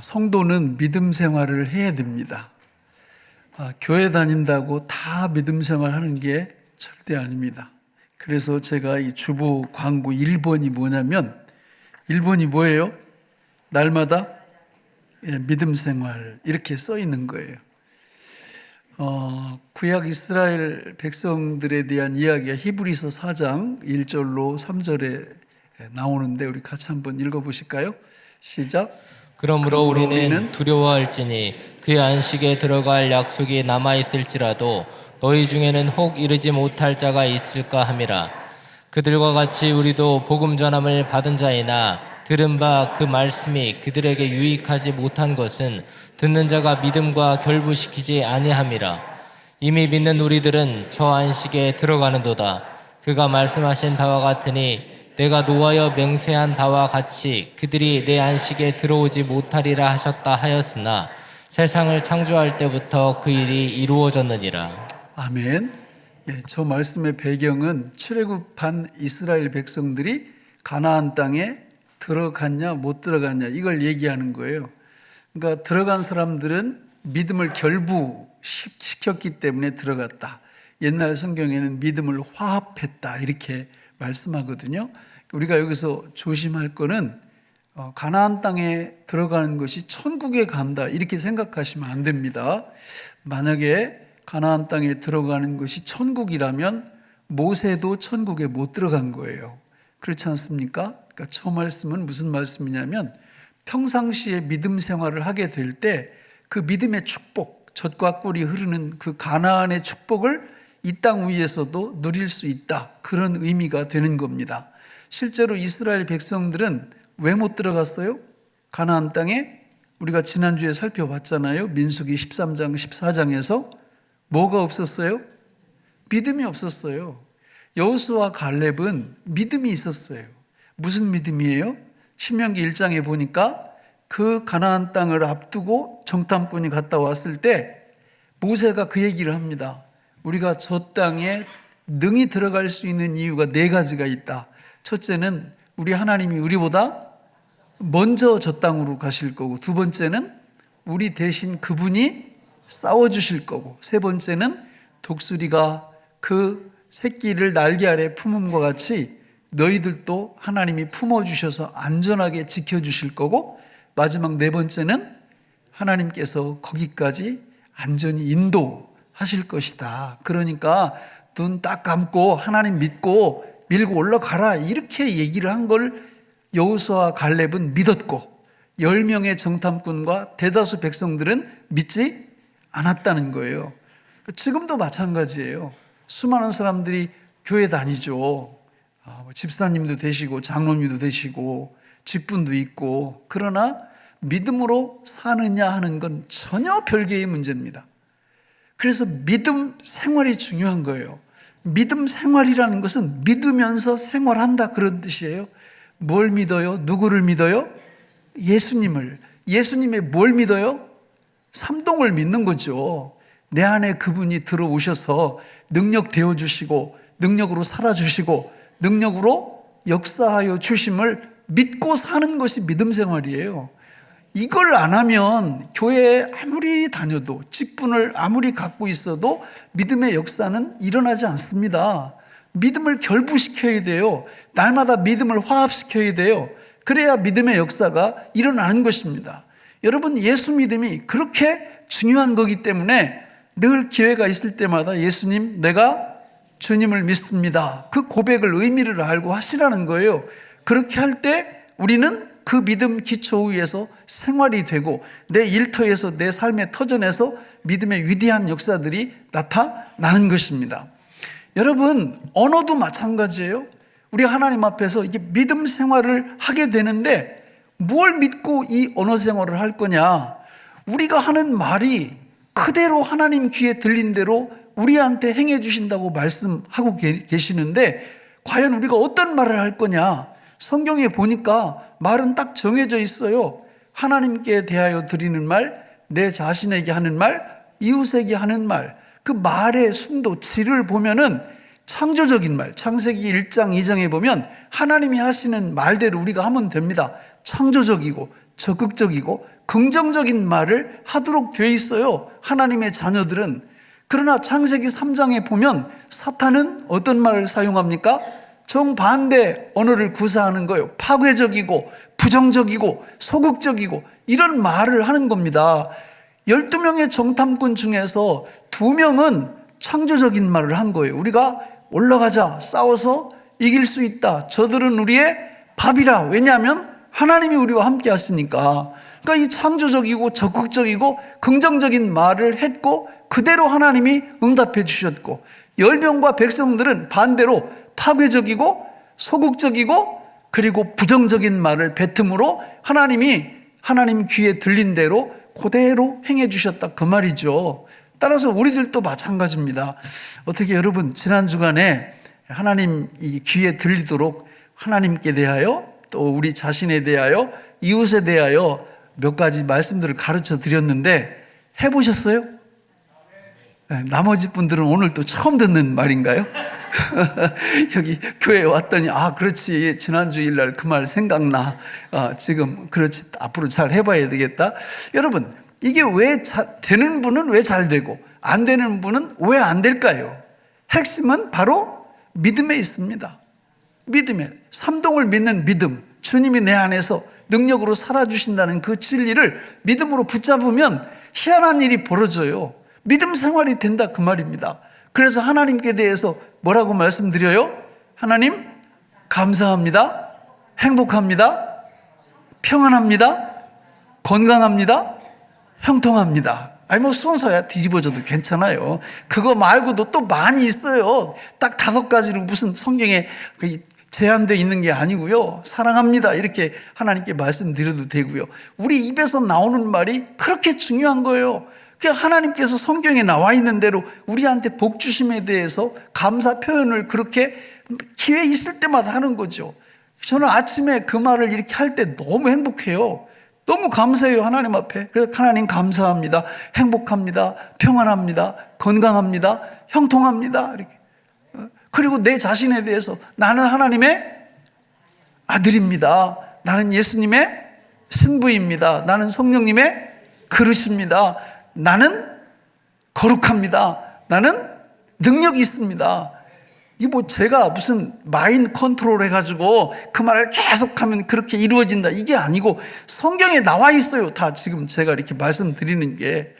성도는 믿음 생활을 해야 됩니다. 교회 다닌다고 다 믿음 생활하는 게 절대 아닙니다. 그래서 제가 이 주보 광고 1번이 뭐냐면 1번이 뭐예요? 날마다 믿음 생활 이렇게 써 있는 거예요. 구약 이스라엘 백성들에 대한 이야기가 히브리서 4장 1절로 3절에 나오는데 우리 같이 한번 읽어보실까요? 시작. 그러므로 우리는 두려워할지니 그의 안식에 들어갈 약속이 남아있을지라도 너희 중에는 혹 이르지 못할 자가 있을까 함이라. 그들과 같이 우리도 복음 전함을 받은 자이나 들은 바 그 말씀이 그들에게 유익하지 못한 것은 듣는 자가 믿음과 결부시키지 아니함이라. 이미 믿는 우리들은 저 안식에 들어가는도다. 그가 말씀하신 바와 같으니 내가 노하여 맹세한 바와 같이 그들이 내 안식에 들어오지 못하리라 하셨다 하였으나 세상을 창조할 때부터 그 일이 이루어졌느니라. 아멘. 저 말씀의 배경은 출애굽한 이스라엘 백성들이 가나안 땅에 들어갔냐 못 들어갔냐 이걸 얘기하는 거예요. 그러니까 들어간 사람들은 믿음을 결부시켰기 때문에 들어갔다. 옛날 성경에는 믿음을 화합했다 이렇게 말씀하거든요. 우리가 여기서 조심할 거는 가나안 땅에 들어가는 것이 천국에 간다 이렇게 생각하시면 안 됩니다. 만약에 가나안 땅에 들어가는 것이 천국이라면 모세도 천국에 못 들어간 거예요. 그렇지 않습니까? 그러니까 저 말씀은 무슨 말씀이냐면 평상시에 믿음 생활을 하게 될 때 그 믿음의 축복, 젖과 꿀이 흐르는 그 가나안의 축복을 이 땅 위에서도 누릴 수 있다. 그런 의미가 되는 겁니다. 실제로 이스라엘 백성들은 왜 못 들어갔어요? 가나안 땅에 우리가 지난주에 살펴봤잖아요. 민수기 13장, 14장에서 뭐가 없었어요? 믿음이 없었어요. 여호수아와 갈렙은 믿음이 있었어요. 무슨 믿음이에요? 신명기 1장에 보니까 그 가나안 땅을 앞두고 정탐꾼이 갔다 왔을 때 모세가 그 얘기를 합니다. 우리가 저 땅에 능히 들어갈 수 있는 이유가 4가지가 있다. 첫째는 우리 하나님이 우리보다 먼저 저 땅으로 가실 거고, 두 번째는 우리 대신 그분이 싸워주실 거고, 세 번째는 독수리가 그 새끼를 날개 아래 품음과 같이 너희들도 하나님이 품어주셔서 안전하게 지켜주실 거고, 마지막 4번째는 하나님께서 거기까지 안전히 인도하실 것이다. 그러니까 눈 딱 감고 하나님 믿고 밀고 올라가라 이렇게 얘기를 한 걸 여호수아와 갈렙은 믿었고 10명의 정탐꾼과 대다수 백성들은 믿지 않았다는 거예요. 지금도 마찬가지예요. 수많은 사람들이 교회 다니죠. 집사님도 되시고 장로님도 되시고 직분도 있고, 그러나 믿음으로 사느냐 하는 건 전혀 별개의 문제입니다. 그래서 믿음 생활이 중요한 거예요. 믿음 생활이라는 것은 믿으면서 생활한다 그런 뜻이에요. 뭘 믿어요? 누구를 믿어요? 예수님을. 예수님의 뭘 믿어요? 삼동을 믿는 거죠. 내 안에 그분이 들어오셔서 능력 되어주시고 능력으로 살아주시고 능력으로 역사하여 주심을 믿고 사는 것이 믿음 생활이에요. 이걸 안 하면 교회에 아무리 다녀도 직분을 아무리 갖고 있어도 믿음의 역사는 일어나지 않습니다. 믿음을 결부시켜야 돼요. 날마다 믿음을 화합시켜야 돼요. 그래야 믿음의 역사가 일어나는 것입니다. 여러분, 예수 믿음이 그렇게 중요한 거기 때문에 늘 기회가 있을 때마다 예수님, 내가 주님을 믿습니다. 그 고백을 의미를 알고 하시라는 거예요. 그렇게 할 때 우리는 그 믿음 기초 위에서 생활이 되고 내 일터에서 내 삶의 터전에서 믿음의 위대한 역사들이 나타나는 것입니다. 여러분, 언어도 마찬가지예요. 우리 하나님 앞에서 이게 믿음 생활을 하게 되는데 뭘 믿고 이 언어 생활을 할 거냐? 우리가 하는 말이 그대로 하나님 귀에 들린 대로 우리한테 행해 주신다고 말씀하고 계시는데 과연 우리가 어떤 말을 할 거냐? 성경에 보니까 말은 딱 정해져 있어요. 하나님께 대하여 드리는 말, 내 자신에게 하는 말, 이웃에게 하는 말. 그 말의 순도, 질을 보면은 창조적인 말, 창세기 1장, 2장에 보면 하나님이 하시는 말대로 우리가 하면 됩니다. 창조적이고 적극적이고 긍정적인 말을 하도록 되어 있어요, 하나님의 자녀들은. 그러나 창세기 3장에 보면 사탄은 어떤 말을 사용합니까? 정반대 언어를 구사하는 거예요. 파괴적이고 부정적이고 소극적이고 이런 말을 하는 겁니다. 12명의 정탐꾼 중에서 2명은 창조적인 말을 한 거예요. 우리가 올라가자, 싸워서 이길 수 있다, 저들은 우리의 밥이라. 왜냐하면 하나님이 우리와 함께 하시니까. 그러니까 이 창조적이고 적극적이고 긍정적인 말을 했고 그대로 하나님이 응답해 주셨고, 열병과 백성들은 반대로 파괴적이고 소극적이고 그리고 부정적인 말을 뱉음으로 하나님이 하나님 귀에 들린 대로 그대로 행해 주셨다, 그 말이죠. 따라서 우리들도 마찬가지입니다. 어떻게 여러분, 지난 주간에 하나님 이 귀에 들리도록 하나님께 대하여 또 우리 자신에 대하여 이웃에 대하여 몇 가지 말씀들을 가르쳐 드렸는데 해보셨어요? 네, 나머지 분들은 오늘 또 처음 듣는 말인가요? 여기 교회에 왔더니 그렇지, 지난 주일날 그 말 생각나. 지금 그렇지, 앞으로 잘 해봐야 되겠다. 여러분, 이게 왜 되는 분은 왜 잘 되고 안 되는 분은 왜 안 될까요? 핵심은 바로 믿음에 있습니다. 믿음에, 삼동을 믿는 믿음, 주님이 내 안에서 능력으로 살아주신다는 그 진리를 믿음으로 붙잡으면 희한한 일이 벌어져요. 믿음 생활이 된다, 그 말입니다. 그래서 하나님께 대해서 뭐라고 말씀드려요? 하나님 감사합니다, 행복합니다, 평안합니다, 건강합니다, 형통합니다. 뭐 순서야 뒤집어져도 괜찮아요. 그거 말고도 또 많이 있어요. 딱 5가지로 무슨 성경에 제한되어 있는 게 아니고요. 사랑합니다, 이렇게 하나님께 말씀드려도 되고요. 우리 입에서 나오는 말이 그렇게 중요한 거예요. 하나님께서 성경에 나와 있는 대로 우리한테 복 주심에 대해서 감사 표현을 그렇게 기회 있을 때마다 하는 거죠. 저는 아침에 그 말을 이렇게 할 때 너무 행복해요. 너무 감사해요, 하나님 앞에. 그래서 하나님 감사합니다, 행복합니다, 평안합니다, 건강합니다, 형통합니다, 이렇게. 그리고 내 자신에 대해서 나는 하나님의 아들입니다, 나는 예수님의 신부입니다, 나는 성령님의 그릇입니다, 나는 거룩합니다, 나는 능력이 있습니다. 이게 뭐 제가 무슨 마인드 컨트롤 해가지고 그 말을 계속하면 그렇게 이루어진다, 이게 아니고 성경에 나와 있어요, 다. 지금 제가 이렇게 말씀드리는 게.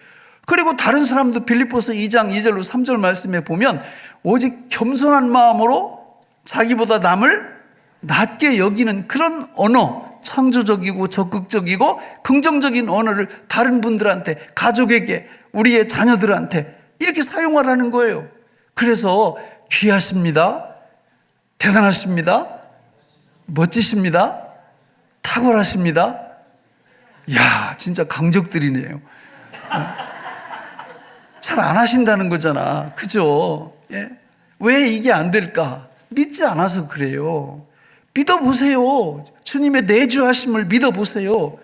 그리고 다른 사람도 빌립보서 2장 2절로 3절 말씀에 보면 오직 겸손한 마음으로 자기보다 남을 낮게 여기는 그런 언어, 창조적이고 적극적이고 긍정적인 언어를 다른 분들한테, 가족에게, 우리의 자녀들한테 이렇게 사용하라는 거예요. 그래서 귀하십니다, 대단하십니다, 멋지십니다, 탁월하십니다. 이야, 진짜 강적들이네요. 잘 안 하신다는 거잖아, 그죠? 예? 왜 이게 안 될까? 믿지 않아서 그래요. 믿어보세요. 주님의 내주하심을 믿어보세요.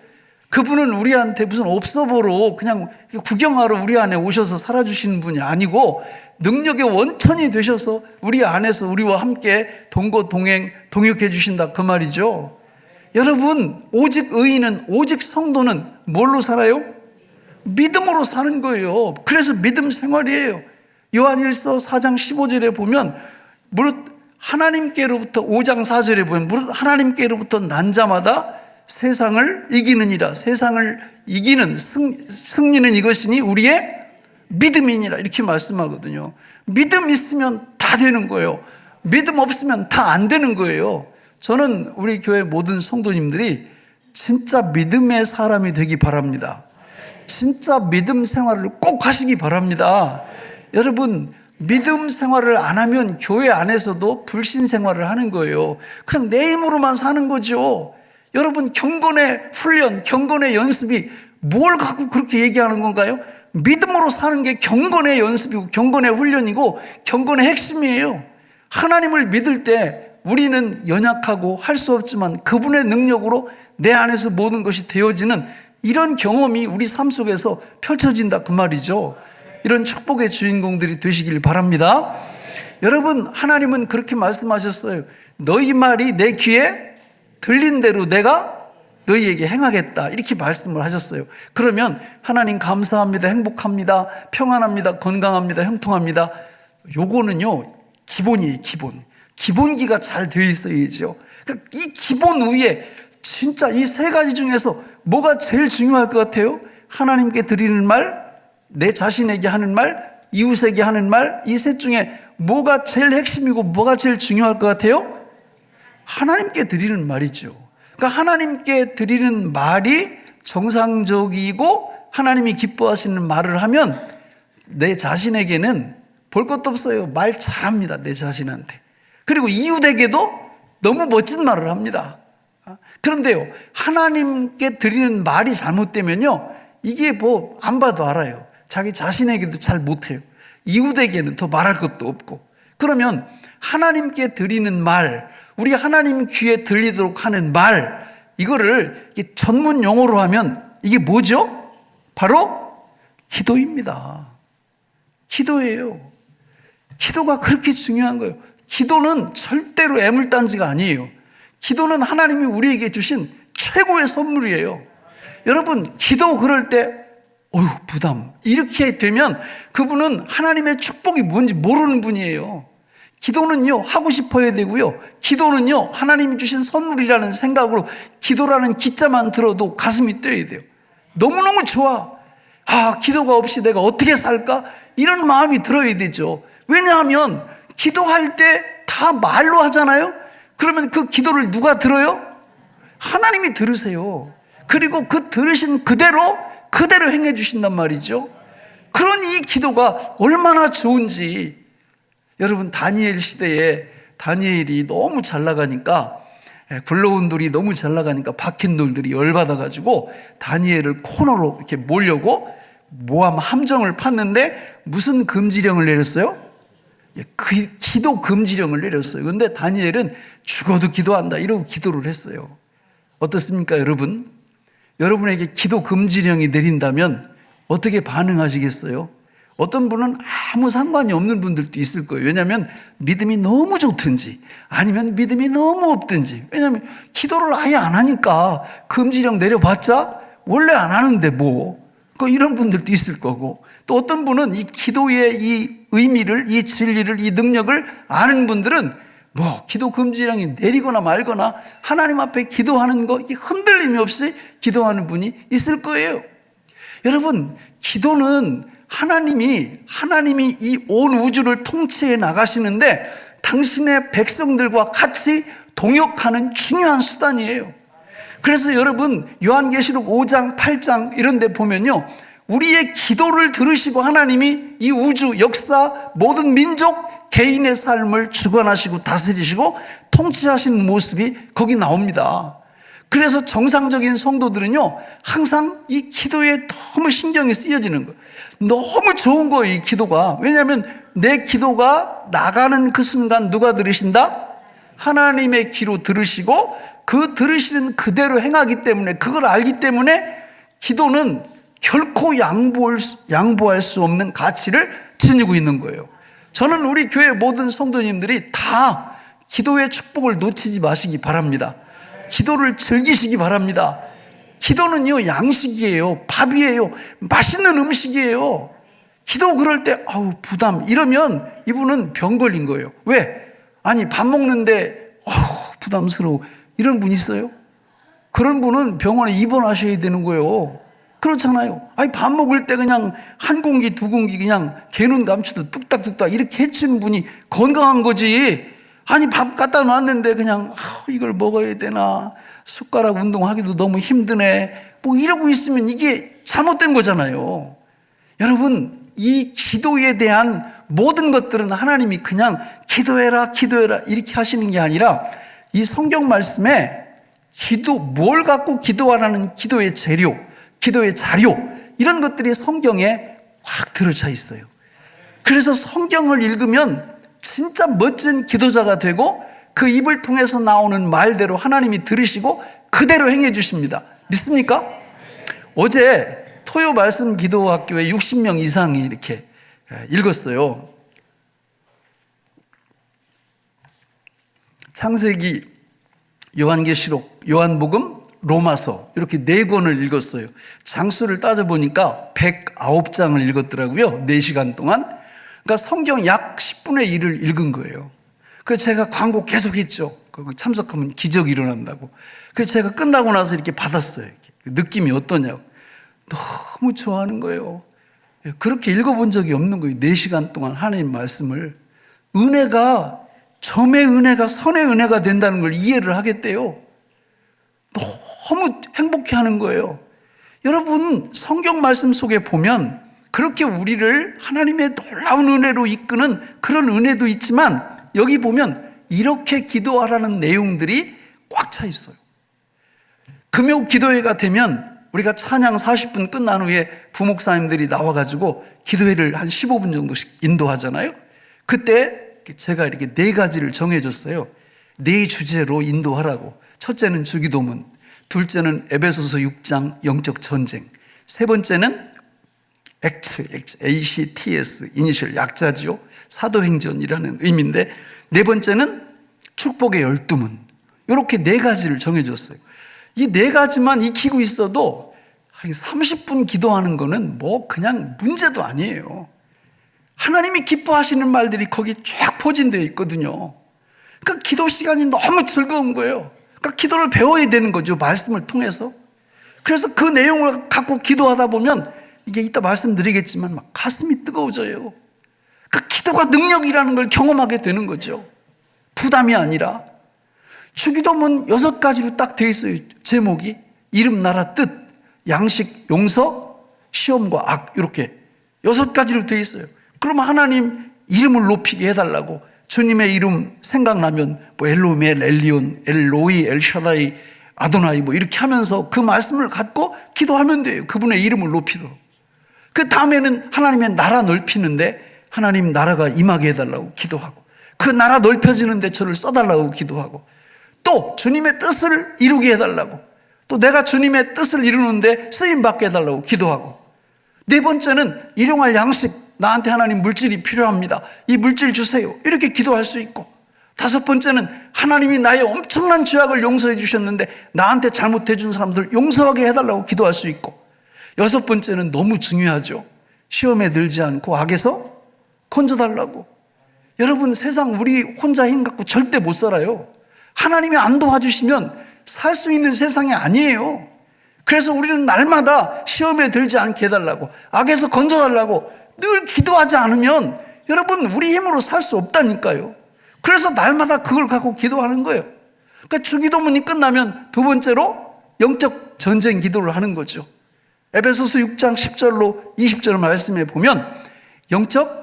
그분은 우리한테 무슨 업소보로 그냥 구경하러 우리 안에 오셔서 살아주시는 분이 아니고 능력의 원천이 되셔서 우리 안에서 우리와 함께 동거동행 동역해 주신다, 그 말이죠. 여러분, 오직 의인은, 오직 성도는 뭘로 살아요? 믿음으로 사는 거예요. 그래서 믿음 생활이에요. 요한일서 4장 15절에 보면 무릇 하나님께로부터, 5장 4절에 보면 무릇 하나님께로부터 난 자마다 세상을 이기느니라. 세상을 이기는 승리는 이것이니 우리의 믿음이니라, 이렇게 말씀하거든요. 믿음 있으면 다 되는 거예요. 믿음 없으면 다 안 되는 거예요. 저는 우리 교회 모든 성도님들이 진짜 믿음의 사람이 되기 바랍니다. 진짜 믿음 생활을 꼭 하시기 바랍니다. 여러분, 믿음 생활을 안 하면 교회 안에서도 불신 생활을 하는 거예요. 그냥 내 힘으로만 사는 거죠. 여러분, 경건의 훈련, 경건의 연습이 뭘 갖고 그렇게 얘기하는 건가요? 믿음으로 사는 게 경건의 연습이고 경건의 훈련이고 경건의 핵심이에요. 하나님을 믿을 때 우리는 연약하고 할 수 없지만 그분의 능력으로 내 안에서 모든 것이 되어지는 이런 경험이 우리 삶 속에서 펼쳐진다, 그 말이죠. 이런 축복의 주인공들이 되시길 바랍니다. 여러분, 하나님은 그렇게 말씀하셨어요. 너희 말이 내 귀에 들린 대로 내가 너희에게 행하겠다 이렇게 말씀을 하셨어요. 그러면 하나님 감사합니다, 행복합니다, 평안합니다, 건강합니다, 형통합니다, 요거는요 기본이에요. 기본기가 잘 되어 있어야죠. 그러니까 이 기본 위에 진짜 이 세 가지 중에서 뭐가 제일 중요할 것 같아요? 하나님께 드리는 말, 내 자신에게 하는 말, 이웃에게 하는 말, 이 셋 중에 뭐가 제일 핵심이고 뭐가 제일 중요할 것 같아요? 하나님께 드리는 말이죠. 그러니까 하나님께 드리는 말이 정상적이고 하나님이 기뻐하시는 말을 하면 내 자신에게는 볼 것도 없어요. 말 잘합니다, 내 자신한테. 그리고 이웃에게도 너무 멋진 말을 합니다. 그런데요, 하나님께 드리는 말이 잘못되면요, 이게 뭐 안 봐도 알아요. 자기 자신에게도 잘 못해요. 이웃에게는 더 말할 것도 없고. 그러면 하나님께 드리는 말, 우리 하나님 귀에 들리도록 하는 말, 이거를 전문 용어로 하면 이게 뭐죠? 바로 기도입니다. 기도예요. 기도가 그렇게 중요한 거예요. 기도는 절대로 애물단지가 아니에요. 기도는 하나님이 우리에게 주신 최고의 선물이에요. 여러분, 기도 그럴 때 어휴 부담 이렇게 되면 그분은 하나님의 축복이 뭔지 모르는 분이에요. 기도는요 하고 싶어야 되고요, 기도는요 하나님이 주신 선물이라는 생각으로 기도라는 기자만 들어도 가슴이 뛰어야 돼요. 너무너무 좋아. 기도가 없이 내가 어떻게 살까? 이런 마음이 들어야 되죠. 왜냐하면 기도할 때 다 말로 하잖아요. 그러면 그 기도를 누가 들어요? 하나님이 들으세요. 그리고 그 들으신 그대로 행해 주신단 말이죠. 그런 이 기도가 얼마나 좋은지. 여러분, 다니엘 시대에 다니엘이 너무 잘 나가니까, 굴러온 돌이 너무 잘 나가니까 박힌 돌들이 열받아가지고 다니엘을 코너로 이렇게 몰려고 모함 함정을 팠는데 무슨 금지령을 내렸어요? 그 기도 금지령을 내렸어요. 그런데 다니엘은 죽어도 기도한다 이러고 기도를 했어요. 어떻습니까, 여러분? 여러분에게 기도 금지령이 내린다면 어떻게 반응하시겠어요? 어떤 분은 아무 상관이 없는 분들도 있을 거예요. 왜냐하면 믿음이 너무 좋든지 아니면 믿음이 너무 없든지. 왜냐하면 기도를 아예 안 하니까 금지령 내려봤자 원래 안 하는데 뭐. 이런 분들도 있을 거고, 또 어떤 분은 이 기도의 이 의미를, 이 진리를, 이 능력을 아는 분들은 뭐 기도 금지령이 내리거나 말거나 하나님 앞에 기도하는 거 흔들림이 없이 기도하는 분이 있을 거예요. 여러분, 기도는 하나님이 이 온 우주를 통치해 나가시는데 당신의 백성들과 같이 동역하는 중요한 수단이에요. 그래서 여러분, 요한계시록 5장, 8장 이런 데 보면요, 우리의 기도를 들으시고 하나님이 이 우주, 역사, 모든 민족, 개인의 삶을 주관하시고 다스리시고 통치하시는 모습이 거기 나옵니다. 그래서 정상적인 성도들은요, 항상 이 기도에 너무 신경이 쓰여지는 거예요. 너무 좋은 거예요, 이 기도가. 왜냐하면 내 기도가 나가는 그 순간 누가 들으신다? 하나님의 귀로 들으시고 그 들으시는 그대로 행하기 때문에, 그걸 알기 때문에 기도는 결코 양보할 수 없는 가치를 지니고 있는 거예요. 저는 우리 교회 모든 성도님들이 다 기도의 축복을 놓치지 마시기 바랍니다. 기도를 즐기시기 바랍니다. 기도는요, 양식이에요. 밥이에요. 맛있는 음식이에요. 기도 그럴 때 부담 이러면 이분은 병 걸린 거예요. 왜? 아니, 밥 먹는데 부담스러워. 이런 분 있어요? 그런 분은 병원에 입원하셔야 되는 거예요. 그렇잖아요. 아니, 밥 먹을 때 그냥 한 공기, 두 공기 그냥 개눈 감추듯 뚝딱뚝딱 이렇게 해치는 분이 건강한 거지. 아니, 밥 갖다 놨는데 그냥 이걸 먹어야 되나, 숟가락 운동하기도 너무 힘드네, 뭐 이러고 있으면 이게 잘못된 거잖아요. 여러분, 이 기도에 대한 모든 것들은 하나님이 그냥 기도해라 이렇게 하시는 게 아니라 이 성경 말씀에 뭘 갖고 기도하라는 기도의 재료, 기도의 자료, 이런 것들이 성경에 확 들어차 있어요. 그래서 성경을 읽으면 진짜 멋진 기도자가 되고 그 입을 통해서 나오는 말대로 하나님이 들으시고 그대로 행해 주십니다. 믿습니까? 어제 토요 말씀 기도학교에 60명 이상이 이렇게 읽었어요. 창세기, 요한계시록, 요한복음, 로마서 이렇게 4권을 읽었어요. 장수를 따져보니까 109장을 읽었더라고요. 4시간 동안. 그러니까 성경 약 10분의 1을 읽은 거예요. 그래서 제가 광고 계속 했죠. 거기 참석하면 기적이 일어난다고. 그래서 제가 끝나고 나서 이렇게 받았어요. 이렇게. 느낌이 어떠냐고. 너무 좋아하는 거예요. 그렇게 읽어본 적이 없는 거예요. 4시간 동안 하나님 말씀을. 은혜가 점의 은혜가 선의 은혜가 된다는 걸 이해를 하겠대요. 너무 행복해하는 거예요. 여러분, 성경 말씀 속에 보면 그렇게 우리를 하나님의 놀라운 은혜로 이끄는 그런 은혜도 있지만 여기 보면 이렇게 기도하라는 내용들이 꽉 차 있어요. 금요 기도회가 되면 우리가 찬양 40분 끝난 후에 부목사님들이 나와가지고 기도회를 한 15분 정도씩 인도하잖아요. 그때 제가 이렇게 4가지를 정해줬어요. 4주제로 인도하라고. 첫째는 주기도문, 둘째는 에베소서 6장 영적 전쟁, 세 번째는 ACTS, 이니셜 약자지요. 사도행전이라는 의미인데, 네 번째는 축복의 12문. 이렇게 4가지를 정해줬어요. 이 4가지만 익히고 있어도 한 30분 기도하는 거는 뭐 그냥 문제도 아니에요. 하나님이 기뻐하시는 말들이 거기 쫙 포진되어 있거든요. 그러니까 기도 시간이 너무 즐거운 거예요. 그러니까 기도를 배워야 되는 거죠. 말씀을 통해서. 그래서 그 내용을 갖고 기도하다 보면 이게 이따 말씀드리겠지만 막 가슴이 뜨거워져요. 그 기도가 능력이라는 걸 경험하게 되는 거죠. 부담이 아니라. 주기도문 6가지로 딱 되어 있어요. 제목이 이름, 나라, 뜻, 양식, 용서, 시험과 악, 이렇게 6가지로 되어 있어요. 그러면 하나님 이름을 높이게 해달라고. 주님의 이름 생각나면 뭐 엘로멜, 엘리온, 엘로이, 엘샤다이, 아도나이 뭐 이렇게 하면서 그 말씀을 갖고 기도하면 돼요. 그분의 이름을 높이도록. 그 다음에는 하나님의 나라 넓히는데 하나님 나라가 임하게 해달라고 기도하고, 그 나라 넓혀지는데 저를 써달라고 기도하고, 또 주님의 뜻을 이루게 해달라고, 또 내가 주님의 뜻을 이루는데 쓰임받게 해달라고 기도하고, 네 번째는 일용할 양식, 나한테 하나님 물질이 필요합니다. 이 물질 주세요. 이렇게 기도할 수 있고, 다섯 번째는 하나님이 나의 엄청난 죄악을 용서해 주셨는데 나한테 잘못해 준 사람들 용서하게 해달라고 기도할 수 있고, 여섯 번째는 너무 중요하죠. 시험에 들지 않고 악에서 건져달라고. 여러분, 세상 우리 혼자 힘 갖고 절대 못 살아요. 하나님이 안 도와주시면 살 수 있는 세상이 아니에요. 그래서 우리는 날마다 시험에 들지 않게 해달라고, 악에서 건져달라고 늘 기도하지 않으면 여러분 우리 힘으로 살 수 없다니까요. 그래서 날마다 그걸 갖고 기도하는 거예요. 그러니까 주기도문이 끝나면 두 번째로 영적 전쟁 기도를 하는 거죠. 에베소서 6장 10절로 20절 말씀에 보면 영적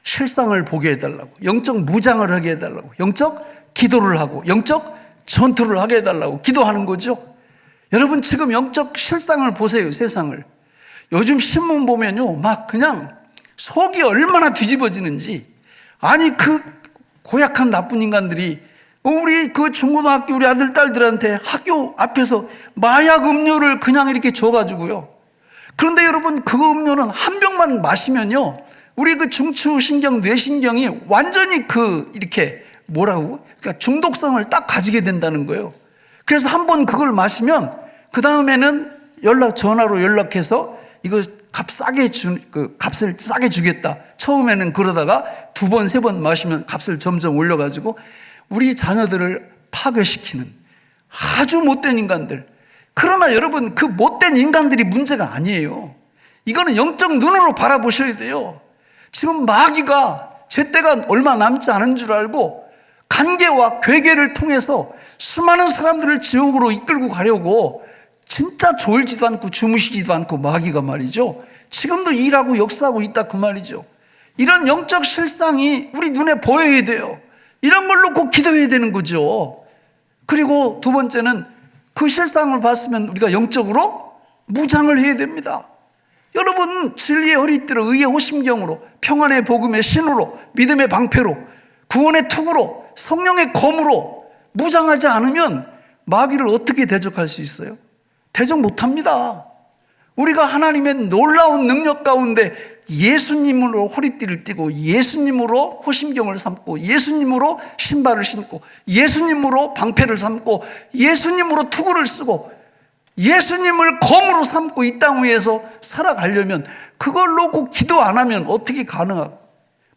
실상을 보게 해달라고, 영적 무장을 하게 해달라고, 영적 기도를 하고 영적 전투를 하게 해달라고 기도하는 거죠. 여러분, 지금 영적 실상을 보세요. 세상을. 요즘 신문 보면요, 막 그냥 속이 얼마나 뒤집어지는지. 아니, 그 고약한 나쁜 인간들이 우리 그 중고등학교 우리 아들 딸들한테 학교 앞에서 마약 음료를 그냥 이렇게 줘가지고요. 그런데 여러분, 그 음료는 한 병만 마시면요, 우리 그 중추신경, 뇌신경이 완전히 이렇게 뭐라고? 그러니까 중독성을 딱 가지게 된다는 거예요. 그래서 한 번 그걸 마시면 그 다음에는 전화로 연락해서 이거 값을 싸게 주겠다. 처음에는 그러다가 두 번, 세 번 마시면 값을 점점 올려가지고 우리 자녀들을 파괴시키는 아주 못된 인간들. 그러나 여러분, 그 못된 인간들이 문제가 아니에요. 이거는 영적 눈으로 바라보셔야 돼요. 지금 마귀가 제때가 얼마 남지 않은 줄 알고 간계와 괴계를 통해서 수많은 사람들을 지옥으로 이끌고 가려고 진짜 졸지도 않고 주무시지도 않고 마귀가 말이죠, 지금도 일하고 역사하고 있다 그 말이죠. 이런 영적 실상이 우리 눈에 보여야 돼요. 이런 걸 놓고 기도해야 되는 거죠. 그리고 두 번째는 그 실상을 봤으면 우리가 영적으로 무장을 해야 됩니다. 여러분, 진리의 허리띠로, 의의 호심경으로, 평안의 복음의 신으로, 믿음의 방패로, 구원의 턱으로, 성령의 검으로 무장하지 않으면 마귀를 어떻게 대적할 수 있어요? 대적 못합니다. 우리가 하나님의 놀라운 능력 가운데 예수님으로 허리띠를 띠고 예수님으로 호심경을 삼고 예수님으로 신발을 신고 예수님으로 방패를 삼고 예수님으로 투구를 쓰고 예수님을 검으로 삼고 이 땅 위에서 살아가려면 그걸 놓고 기도 안 하면 어떻게 가능하고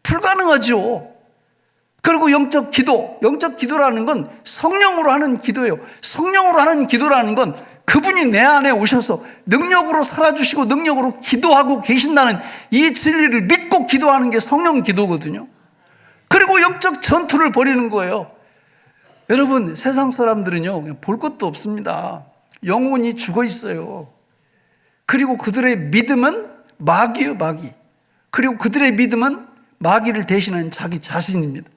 불가능하죠. 그리고 영적 기도라는 건 성령으로 하는 기도예요. 성령으로 하는 기도라는 건 그분이 내 안에 오셔서 능력으로 살아주시고 능력으로 기도하고 계신다는 이 진리를 믿고 기도하는 게 성령 기도거든요. 그리고 영적 전투를 벌이는 거예요. 여러분, 세상 사람들은요, 그냥 볼 것도 없습니다. 영혼이 죽어 있어요. 그리고 그들의 믿음은 마귀예요, 마귀. 그리고 그들의 믿음은 마귀를 대신하는 자기 자신입니다.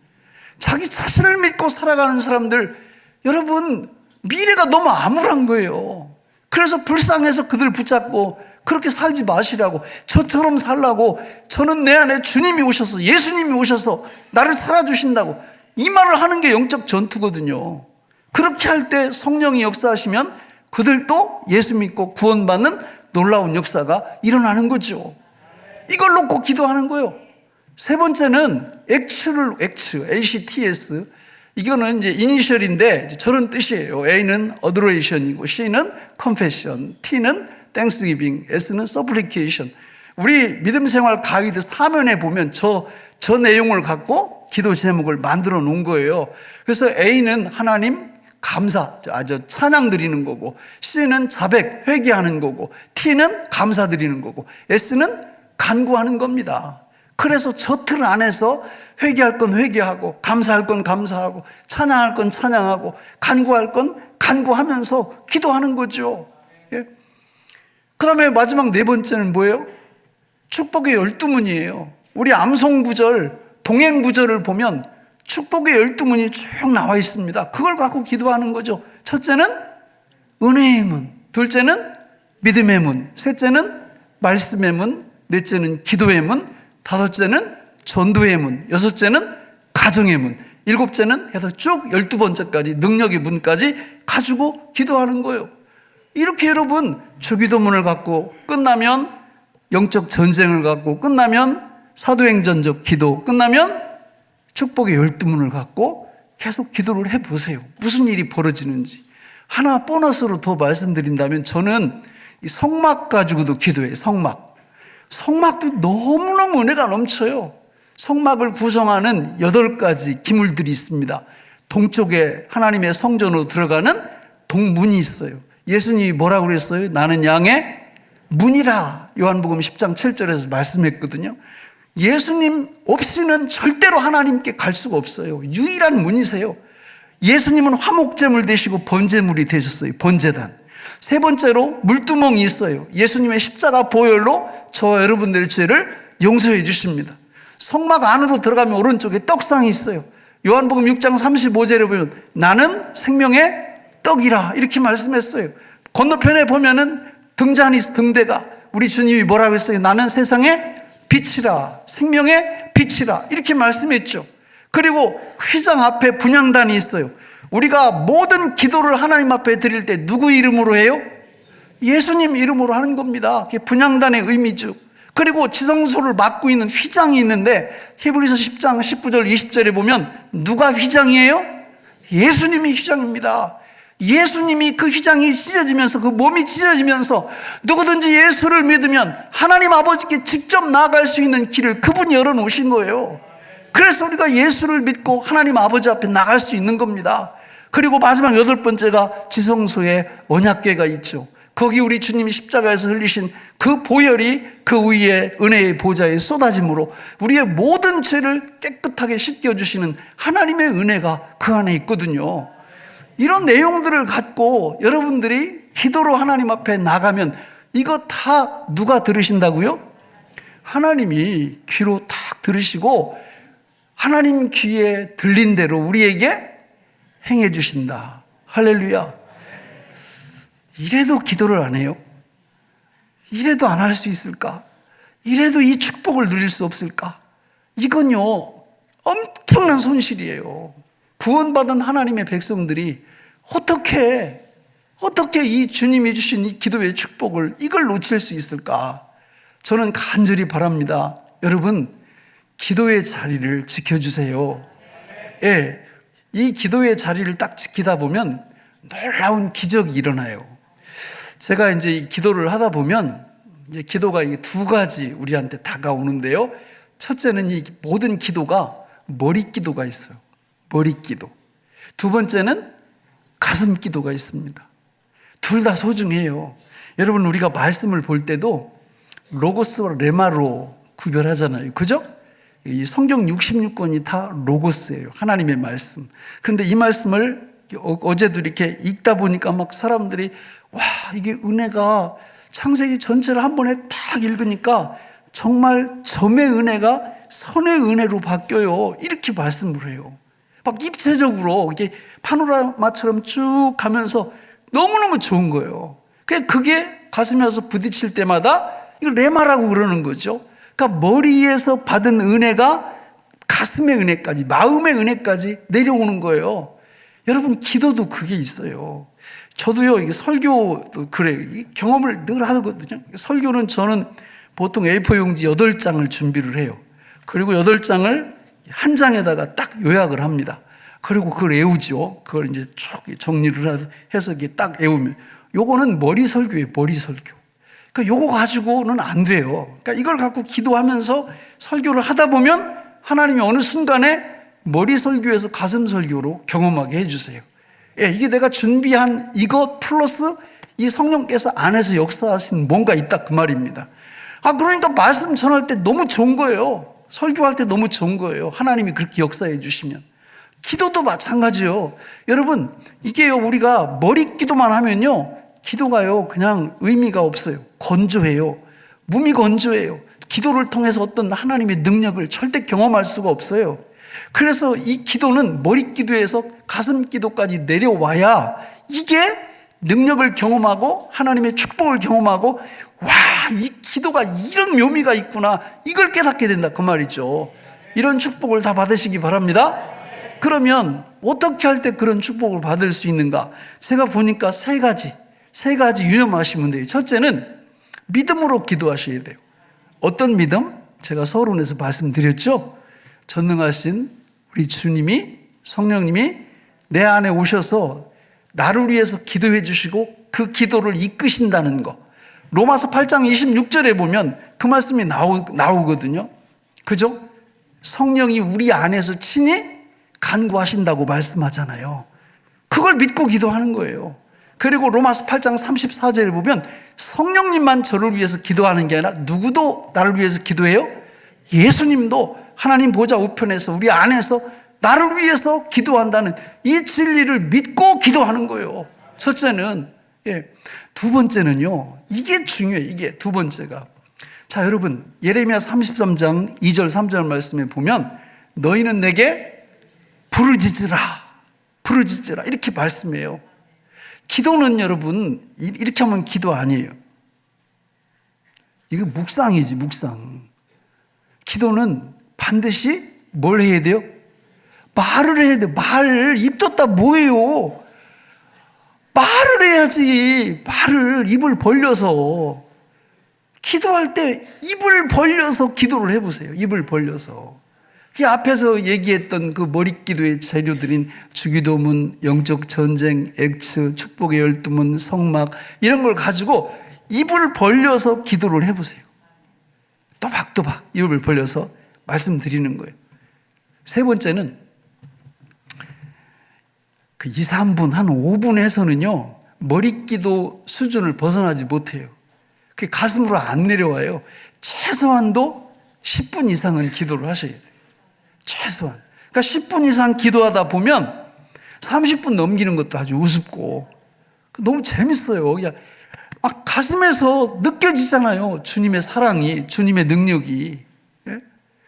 자기 자신을 믿고 살아가는 사람들, 여러분, 미래가 너무 암울한 거예요. 그래서 불쌍해서 그들 붙잡고 그렇게 살지 마시라고, 저처럼 살라고, 저는 내 안에 주님이 오셔서, 예수님이 오셔서 나를 살아주신다고, 이 말을 하는 게 영적 전투거든요. 그렇게 할 때 성령이 역사하시면 그들도 예수 믿고 구원받는 놀라운 역사가 일어나는 거죠. 이걸 놓고 기도하는 거예요. 세 번째는 ACTS. 이거는 이제 이니셜인데 저런 뜻이에요. A는 adoration이고 C는 confession, T는 thanksgiving, S는 supplication. 우리 믿음 생활 가이드 사면에 보면 저 내용을 갖고 기도 제목을 만들어 놓은 거예요. 그래서 A는 하나님 감사, 찬양 드리는 거고, C는 자백, 회개하는 거고, T는 감사 드리는 거고, S는 간구하는 겁니다. 그래서 저 틀 안에서 회개할 건 회개하고, 감사할 건 감사하고, 찬양할 건 찬양하고, 간구할 건 간구하면서 기도하는 거죠. 예? 그 다음에 마지막 네 번째는 뭐예요? 축복의 12문이에요. 우리 암송구절, 동행구절을 보면 축복의 12문이 쭉 나와 있습니다. 그걸 갖고 기도하는 거죠. 첫째는 은혜의 문, 둘째는 믿음의 문, 셋째는 말씀의 문, 넷째는 기도의 문, 다섯째는 전도의 문, 여섯째는 가정의 문, 일곱째는 해서 쭉 12번째까지 능력의 문까지 가지고 기도하는 거예요. 이렇게 여러분 주기도문을 갖고 끝나면 영적 전쟁을 갖고 끝나면 사도행전적 기도 끝나면 축복의 12문을 갖고 계속 기도를 해보세요. 무슨 일이 벌어지는지. 하나 보너스로 더 말씀드린다면 저는 이 성막 가지고도 기도해요. 성막도 너무너무 은혜가 넘쳐요. 성막을 구성하는 8가지 기물들이 있습니다. 동쪽에 하나님의 성전으로 들어가는 동문이 있어요. 예수님이 뭐라고 그랬어요? 나는 양의 문이라 요한복음 10장 7절에서 말씀했거든요. 예수님 없이는 절대로 하나님께 갈 수가 없어요. 유일한 문이세요. 예수님은 화목제물 되시고 번제물이 되셨어요. 번제단. 세 번째로 물두멍이 있어요. 예수님의 십자가 보혈로 저와 여러분들의 죄를 용서해 주십니다. 성막 안으로 들어가면 오른쪽에 떡상이 있어요. 요한복음 6장 35절에 보면 나는 생명의 떡이라 이렇게 말씀했어요. 건너편에 보면은 등잔이 등대가 우리 주님이 뭐라고 했어요? 나는 세상의 빛이라, 생명의 빛이라 이렇게 말씀했죠. 그리고 휘장 앞에 분향단이 있어요. 우리가 모든 기도를 하나님 앞에 드릴 때 누구 이름으로 해요? 예수님 이름으로 하는 겁니다. 그게 분향단의 의미죠. 그리고 지성소를 맡고 있는 휘장이 있는데 히브리서 10장 19절 20절에 보면 누가 휘장이에요? 예수님이 휘장입니다. 예수님이 그 휘장이 찢어지면서 그 몸이 찢어지면서 누구든지 예수를 믿으면 하나님 아버지께 직접 나아갈 수 있는 길을 그분이 열어놓으신 거예요. 그래서 우리가 예수를 믿고 하나님 아버지 앞에 나갈 수 있는 겁니다. 그리고 마지막 8번째가 지성소에 언약궤가 있죠. 거기 우리 주님이 십자가에서 흘리신 그 보혈이 그 위에 은혜의 보좌에 쏟아짐으로 우리의 모든 죄를 깨끗하게 씻겨주시는 하나님의 은혜가 그 안에 있거든요. 이런 내용들을 갖고 여러분들이 기도로 하나님 앞에 나가면 이거 다 누가 들으신다고요? 하나님이 귀로 딱 들으시고 하나님 귀에 들린 대로 우리에게 행해 주신다. 할렐루야. 이래도 기도를 안 해요? 이래도 안 할 수 있을까? 이래도 이 축복을 누릴 수 없을까? 이건요 엄청난 손실이에요. 구원받은 하나님의 백성들이 어떻게 이 주님이 주신 이 기도의 축복을 이걸 놓칠 수 있을까? 저는 간절히 바랍니다. 여러분, 기도의 자리를 지켜주세요. 예, 이 기도의 자리를 딱 지키다 보면 놀라운 기적이 일어나요. 제가 이제 이 기도를 하다 보면 이제 기도가 이게 두 가지 우리한테 다가오는데요. 첫째는 이 모든 기도가 머리 기도가 있어요. 머리 기도. 두 번째는 가슴 기도가 있습니다. 둘 다 소중해요. 여러분, 우리가 말씀을 볼 때도 로고스와 레마로 구별하잖아요. 그죠? 이 성경 66권이 다 로고스예요. 하나님의 말씀. 그런데 이 말씀을 어제도 이렇게 읽다 보니까 막 사람들이 와, 이게 은혜가 창세기 전체를 한 번에 딱 읽으니까 정말 점의 은혜가 선의 은혜로 바뀌어요. 이렇게 말씀을 해요. 막 입체적으로 이게 파노라마처럼 쭉 가면서 너무너무 좋은 거예요. 그게 가슴에 와서 부딪힐 때마다 이거 레마라고 그러는 거죠. 그러니까 머리에서 받은 은혜가 가슴의 은혜까지, 마음의 은혜까지 내려오는 거예요. 여러분, 기도도 그게 있어요. 저도요, 이게 설교도 그래요. 경험을 늘 하거든요. 설교는 저는 보통 A4 용지 8장을 준비를 해요. 그리고 8장을 한 장에다가 딱 요약을 합니다. 그리고 그걸 외우죠. 그걸 이제 쭉 정리를 해서 이게 딱 외우면. 요거는 머리 설교예요, 머리 설교. 그러니까 요거 가지고는 안 돼요. 그러니까 이걸 갖고 기도하면서 설교를 하다 보면 하나님이 어느 순간에 머리 설교에서 가슴 설교로 경험하게 해주세요. 예, 이게 내가 준비한 이것 플러스 이 성령께서 안에서 역사하신 뭔가 있다, 그 말입니다. 그러니까 말씀 전할 때 너무 좋은 거예요. 설교할 때 너무 좋은 거예요. 하나님이 그렇게 역사해 주시면. 기도도 마찬가지요. 여러분, 이게요, 우리가 머리 기도만 하면요, 기도가요, 그냥 의미가 없어요. 건조해요. 몸이 건조해요. 기도를 통해서 어떤 하나님의 능력을 절대 경험할 수가 없어요. 그래서 이 기도는 머리 기도에서 가슴 기도까지 내려와야 이게 능력을 경험하고 하나님의 축복을 경험하고, 와, 이 기도가 이런 묘미가 있구나, 이걸 깨닫게 된다, 그 말이죠. 이런 축복을 다 받으시기 바랍니다. 그러면 어떻게 할 때 그런 축복을 받을 수 있는가? 제가 보니까 세 가지 유념하시면 돼요. 첫째는 믿음으로 기도하셔야 돼요. 어떤 믿음? 제가 서론에서 말씀드렸죠. 전능하신 우리 주님이, 성령님이 내 안에 오셔서 나를 위해서 기도해 주시고 그 기도를 이끄신다는 거. 로마서 8장 26절에 보면 그 말씀이 나오거든요. 그죠? 성령이 우리 안에서 친히 간구하신다고 말씀하잖아요. 그걸 믿고 기도하는 거예요. 그리고 로마서 8장 34절에 보면 성령님만 저를 위해서 기도하는 게 아니라 누구도 나를 위해서 기도해요? 예수님도 하나님 보좌 우편에서 우리 안에서 나를 위해서 기도한다는 이 진리를 믿고 기도하는 거예요. 첫째는. 예. 두 번째는요, 이게 중요해요. 이게 두 번째가. 자, 여러분, 예레미야 33장 2절 3절 말씀에 보면 너희는 내게 부르짖으라 이렇게 말씀해요. 기도는 여러분 이렇게 하면 기도 아니에요. 이거 묵상이지, 묵상. 기도는 반드시 뭘 해야 돼요? 말을 해야 돼요. 말. 입 떴다 뭐예요? 말을 해야지. 말을, 입을 벌려서. 기도할 때 입을 벌려서 기도를 해보세요. 입을 벌려서. 그 앞에서 얘기했던 그 머릿기도의 재료들인 주기도문, 영적 전쟁, 액츠, 축복의 12문, 성막, 이런 걸 가지고 입을 벌려서 기도를 해보세요. 또박또박 입을 벌려서 말씀드리는 거예요. 세 번째는 그 2, 3분, 한 5분에서는요, 머릿기도 수준을 벗어나지 못해요. 그게 가슴으로 안 내려와요. 최소한도 10분 이상은 기도를 하셔야 돼요. 최소한. 그러니까 10분 이상 기도하다 보면 30분 넘기는 것도 아주 우습고 너무 재밌어요. 그냥 막 가슴에서 느껴지잖아요. 주님의 사랑이, 주님의 능력이. 예?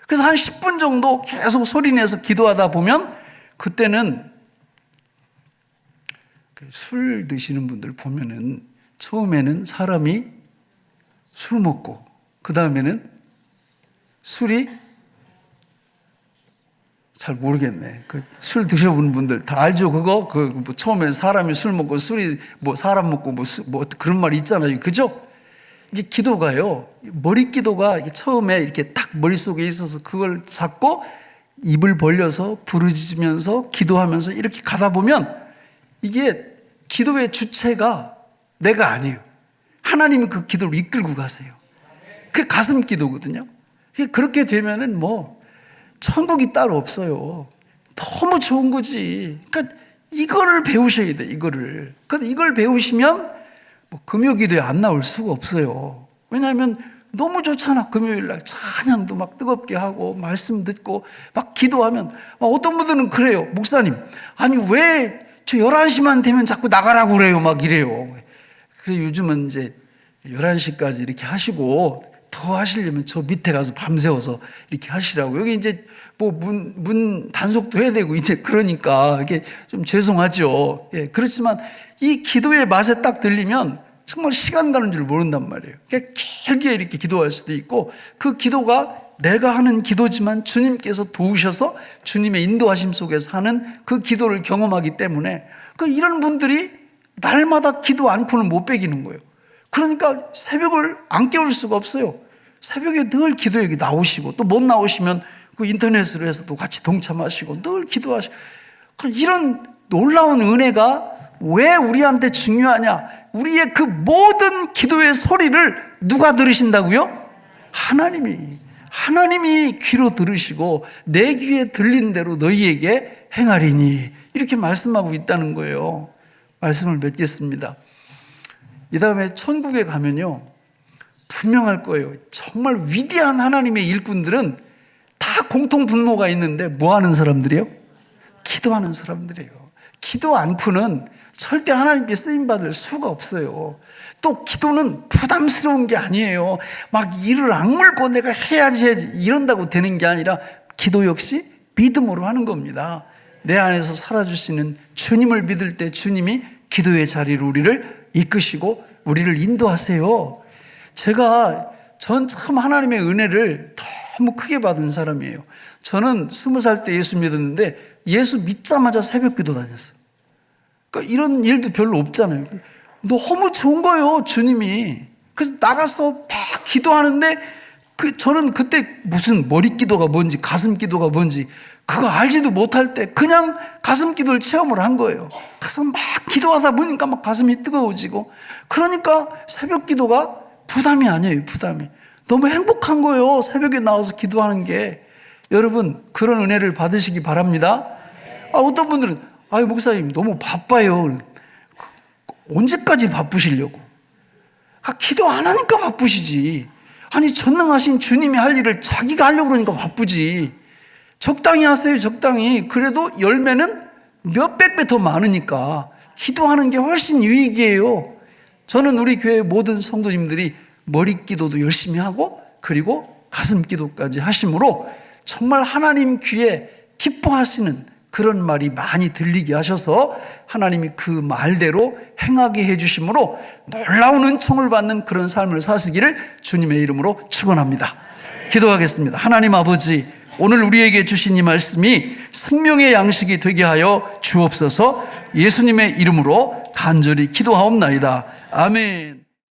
그래서 한 10분 정도 계속 소리내서 기도하다 보면 그때는 술 드시는 분들 보면은 처음에는 사람이 술 먹고 그 다음에는 술이 잘 모르겠네. 그 술 드셔본 분들 다 알죠? 그거? 처음엔 사람이 술 먹고 술이 사람 먹고 그런 말이 있잖아요. 그죠? 이게 기도가요, 머리 기도가 처음에 이렇게 딱 머릿속에 있어서 그걸 잡고 입을 벌려서 부르짖으면서 기도하면서 이렇게 가다 보면 이게 기도의 주체가 내가 아니에요. 하나님이 그 기도를 이끌고 가세요. 그게 가슴 기도거든요. 그렇게 되면은 뭐 천국이 따로 없어요. 너무 좋은 거지. 그러니까 이거를 배우셔야 돼. 이거를. 그러니까 이걸 배우시면 뭐 금요 기도에 안 나올 수가 없어요. 왜냐하면 너무 좋잖아. 금요일 날 찬양도 막 뜨겁게 하고 말씀 듣고 막 기도하면 어떤 분들은 그래요. 목사님, 아니 왜 저 11시만 되면 자꾸 나가라고 그래요. 막 이래요. 그래서 요즘은 이제 11시까지 이렇게 하시고 더 하시려면 저 밑에 가서 밤새워서 이렇게 하시라고. 여기 이제 뭐 문 단속도 해야 되고 이제 그러니까 이게 좀 죄송하죠. 예, 그렇지만 이 기도의 맛에 딱 들리면 정말 시간 가는 줄 모른단 말이에요. 그러니까 길게 이렇게 기도할 수도 있고 그 기도가 내가 하는 기도지만 주님께서 도우셔서 주님의 인도하심 속에서 하는 그 기도를 경험하기 때문에 이런 분들이 날마다 기도 않고는 못 빼기는 거예요. 그러니까 새벽을 안 깨울 수가 없어요. 새벽에 늘 기도에 나오시고 또 못 나오시면 그 인터넷으로 해서 또 같이 동참하시고 늘 기도하시고 이런 놀라운 은혜가 왜 우리한테 중요하냐? 우리의 그 모든 기도의 소리를 누가 들으신다고요? 하나님이 귀로 들으시고 내 귀에 들린 대로 너희에게 행하리니 이렇게 말씀하고 있다는 거예요. 말씀을 맺겠습니다. 이 다음에 천국에 가면요 분명할 거예요. 정말 위대한 하나님의 일꾼들은 다 공통 분모가 있는데 뭐 하는 사람들이에요? 기도하는 사람들이에요. 기도 않고는 절대 하나님께 쓰임받을 수가 없어요. 또 기도는 부담스러운 게 아니에요. 막 이를 악물고 내가 해야지 이런다고 되는 게 아니라 기도 역시 믿음으로 하는 겁니다. 내 안에서 살아주시는 주님을 믿을 때 주님이 기도의 자리로 우리를 이끄시고 우리를 인도하세요. 전 참 하나님의 은혜를 너무 크게 받은 사람이에요. 저는 20살 때 예수 믿었는데 예수 믿자마자 새벽 기도 다녔어요. 그러니까 이런 일도 별로 없잖아요. 너무 좋은 거예요, 주님이. 그래서 나가서 막 기도하는데 저는 그때 무슨 머리 기도가 뭔지 가슴 기도가 뭔지 그거 알지도 못할 때 그냥 가슴 기도를 체험을 한 거예요. 그래서 막 기도하다 보니까 막 가슴이 뜨거워지고 그러니까 새벽 기도가 부담이 아니에요, 부담이. 너무 행복한 거예요, 새벽에 나와서 기도하는 게. 여러분, 그런 은혜를 받으시기 바랍니다. 어떤 분들은, 목사님, 너무 바빠요. 언제까지 바쁘시려고? 기도 안 하니까 바쁘시지. 아니, 전능하신 주님이 할 일을 자기가 하려고 그러니까 바쁘지. 적당히 하세요, 적당히. 그래도 열매는 몇백 배 더 많으니까 기도하는 게 훨씬 유익이에요. 저는 우리 교회 모든 성도님들이 머리 기도도 열심히 하고 그리고 가슴 기도까지 하심으로 정말 하나님 귀에 기뻐하시는 그런 말이 많이 들리게 하셔서 하나님이 그 말대로 행하게 해주심으로 놀라운 은총을 받는 그런 삶을 사시기를 주님의 이름으로 축원합니다. 기도하겠습니다. 하나님 아버지, 오늘 우리에게 주신 이 말씀이 생명의 양식이 되게 하여 주옵소서. 예수님의 이름으로 간절히 기도하옵나이다. 아멘.